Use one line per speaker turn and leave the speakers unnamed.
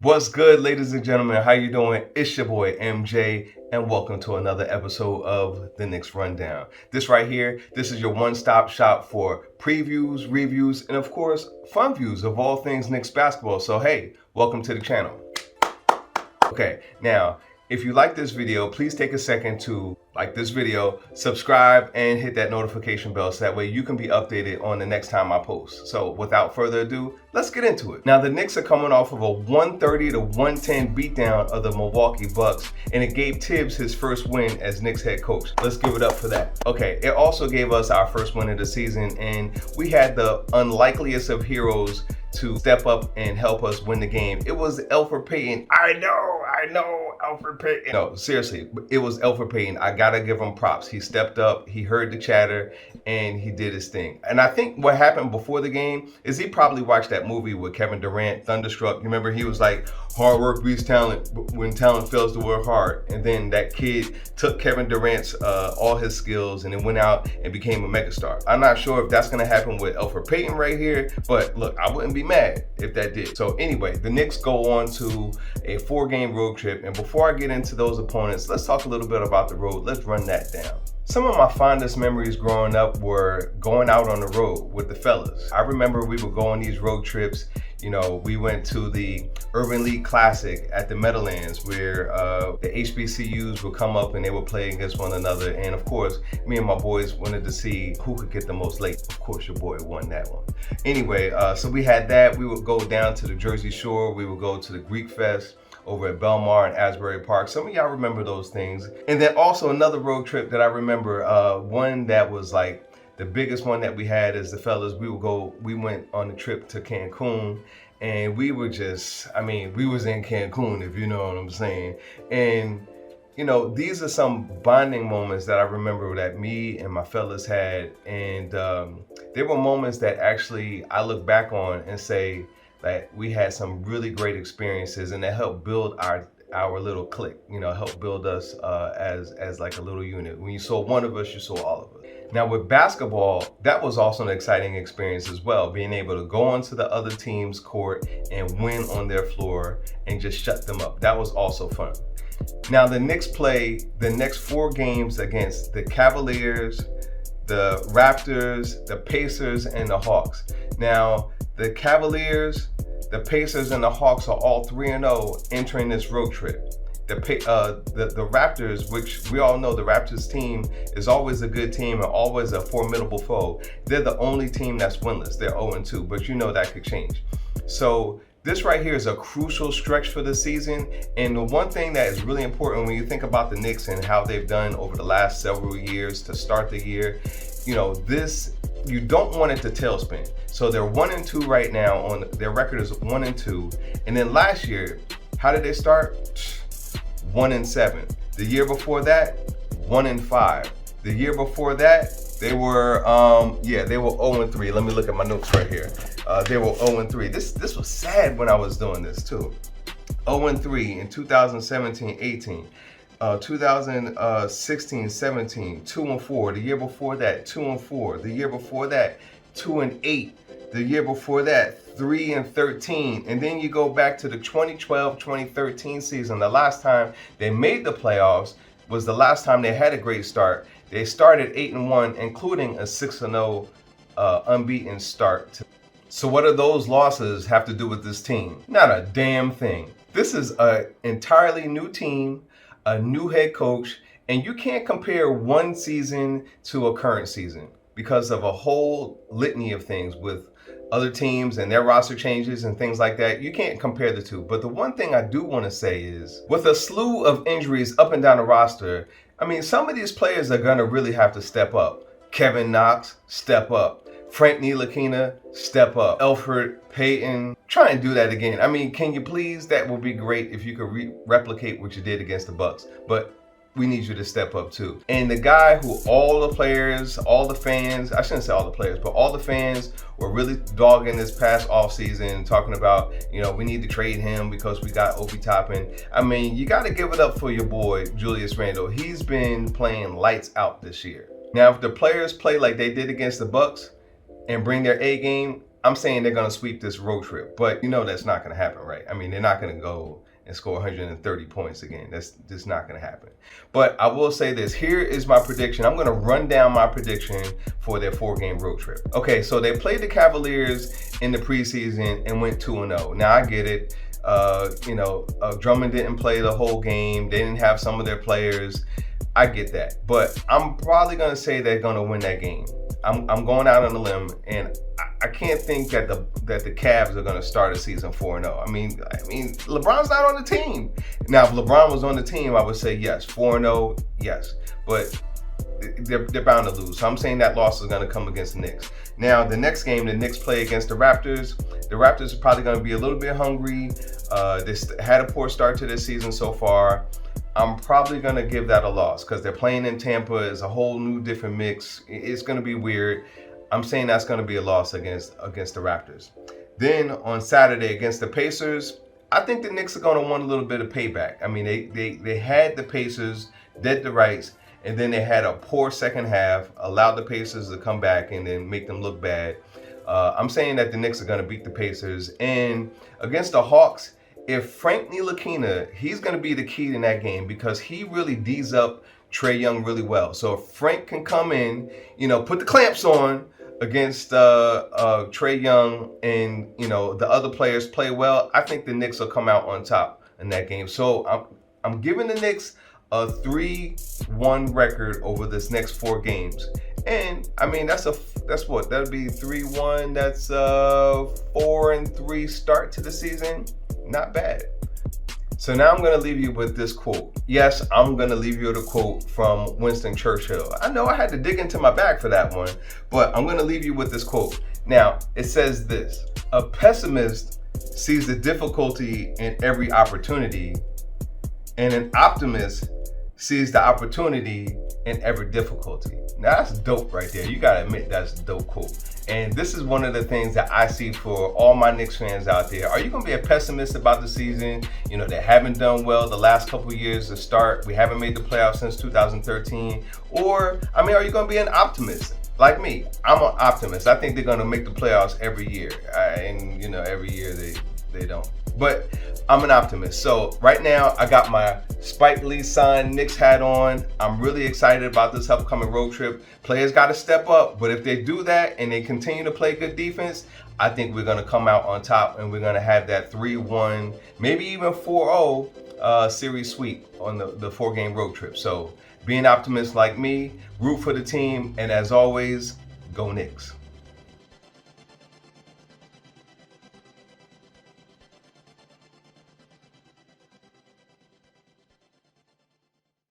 What's good, ladies and gentlemen? How you doing? It's your boy MJ, and welcome to another episode of the Knicks Rundown. This right here, this is your one-stop shop for previews, reviews, and of course, fun views of all things Knicks basketball. So hey, welcome to the channel. Okay, now, if you like this video, please take a second to like this video, subscribe, and hit that notification bell so that way you can be updated on the next time I post. So without further ado, let's get into it. Now, the Knicks are coming off of a 130-110 beatdown of the Milwaukee Bucks, and it gave Tibbs his first win as Knicks head coach. Let's give it up for that. Okay, it also gave us our first win of the season, and we had the unlikeliest of heroes to step up and help us win the game. It was Alfred Payne. I know, Alfred Payne. No, seriously, it was Alfred Payne. I gotta give him props. He stepped up, he heard the chatter, and he did his thing. And I think what happened before the game is he probably watched that movie with Kevin Durant, Thunderstruck. You remember he was like, hard work beats talent when talent fails to work hard. And then that kid took Kevin Durant's all his skills and then went out and became a megastar. I'm not sure if that's gonna happen with Alfred Payton right here, but look, I wouldn't be mad if that did. So anyway, the Knicks go on to a 4-game road trip. And before I get into those opponents, let's talk a little bit about the road. Let's run that down. Some of my fondest memories growing up were going out on the road with the fellas. I remember we would go on these road trips. You know, we went to the Urban League Classic at the Meadowlands where the HBCUs would come up and they would play against one another. And of course, me and my boys wanted to see who could get the most late. Of course, your boy won that one. Anyway, so we had that. We would go down to the Jersey Shore. We would go to the Greek Fest over at Belmar and Asbury Park. Some of y'all remember those things. And then also another road trip that I remember, one that was like the biggest one that we had as the fellas, we went on the trip to Cancun, and we were just, we was in Cancun, if you know what I'm saying. And you know, these are some bonding moments that I remember that me and my fellas had. And they were moments that actually I look back on and say, that we had some really great experiences, and that helped build our little clique, you know, helped build us as like a little unit. When you saw one of us, you saw all of us. Now with basketball, that was also an exciting experience as well, being able to go onto the other team's court and win on their floor and just shut them up. That was also fun. Now the Knicks play the next 4 games against the Cavaliers, the Raptors, the Pacers, and the Hawks. Now, the Cavaliers, the Pacers, and the Hawks are all 3-0 entering this road trip. The Raptors, which we all know the Raptors team is always a good team and always a formidable foe. They're the only team that's winless. They're 0-2, but you know that could change. So this right here is a crucial stretch for the season. And the one thing that is really important when you think about the Knicks and how they've done over the last several years to start the year, you know, you don't want it to tailspin. So they're 1-2 right now. Their record is 1-2. And then last year, how did they start? 1-7. The year before that, 1-5. The year before that, they were 0-3. Let me look at my notes right here. They were 0-3. This was sad when I was doing this too. 0-3 in 2017-18. 2016-17, 2-4. The year before that, 2-4. The year before that, 2-8. The year before that, 3-13. And then you go back to the 2012-2013 season. The last time they made the playoffs was the last time they had a great start. They started 8-1, including a 6-0 unbeaten start. So what do those losses have to do with this team? Not a damn thing. This is an entirely new team, a new head coach, and you can't compare one season to a current season because of a whole litany of things with other teams and their roster changes and things like that. You can't compare the two. But the one thing I do want to say is, with a slew of injuries up and down the roster, some of these players are going to really have to step up. Kevin Knox, step up. Frank Ntilikina, step up. Alfred Payne, try and do that again. Can you please? That would be great if you could replicate what you did against the Bucks. But we need you to step up too. And the guy who all the players, all the fans, I shouldn't say all the players, but all the fans were really dogging this past offseason, talking about, you know, we need to trade him because we got Obi Toppin. You got to give it up for your boy, Julius Randle. He's been playing lights out this year. Now, if the players play like they did against the Bucks and bring their A game, I'm saying they're going to sweep this road trip, but you know that's not going to happen, right? I mean, they're not going to go and score 130 points again. That's just not going to happen. But I will say this. Here is my prediction. I'm going to run down my prediction for their 4-game road trip. Okay, so they played the Cavaliers in the preseason and went 2-0. Now, I get it. Drummond didn't play the whole game. They didn't have some of their players. I get that. But I'm probably going to say they're going to win that game. I'm going out on a limb, and I can't think that the Cavs are going to start a season 4-0. I mean, LeBron's not on the team. Now, if LeBron was on the team, I would say yes, 4-0, yes. But they're bound to lose. So I'm saying that loss is going to come against the Knicks. Now, the next game, the Knicks play against the Raptors. The Raptors are probably going to be a little bit hungry. They had a poor start to this season so far. I'm probably going to give that a loss because they're playing in Tampa. It's a whole new different mix. It's going to be weird. I'm saying that's going to be a loss against the Raptors. Then on Saturday against the Pacers, I think the Knicks are going to want a little bit of payback. I mean, they had the Pacers dead to rights, and then they had a poor second half, allowed the Pacers to come back and then make them look bad. I'm saying that the Knicks are going to beat the Pacers. And against the Hawks, if Frank Ntilikina, he's going to be the key in that game because he really D's up Trae Young really well. So if Frank can come in, put the clamps on against Trae Young and, the other players play well, I think the Knicks will come out on top in that game. So I'm giving the Knicks a 3-1 record over this next 4 games. And I mean, that's what? That'd be 3-1. That's 4-3 start to the season. Not bad. So now I'm going to leave you with this quote. Yes, I'm going to leave you with a quote from Winston Churchill. I know I had to dig into my bag for that one, but I'm going to leave you with this quote. Now, it says this: a pessimist sees the difficulty in every opportunity, and an optimist sees the opportunity in every difficulty. Now, that's dope right there. You got to admit that's a dope quote. And this is one of the things that I see for all my Knicks fans out there. Are you going to be a pessimist about the season? They haven't done well the last couple of years to start. We haven't made the playoffs since 2013. Or, are you going to be an optimist? Like me, I'm an optimist. I think they're going to make the playoffs every year. Every year they don't. But I'm an optimist. So right now, I got my Spike Lee signed Knicks hat on. I'm really excited about this upcoming road trip. Players got to step up. But if they do that and they continue to play good defense, I think we're going to come out on top and we're going to have that 3-1, maybe even 4-0 series sweep on the 4-game road trip. So be an optimist like me, root for the team, and as always, go Knicks.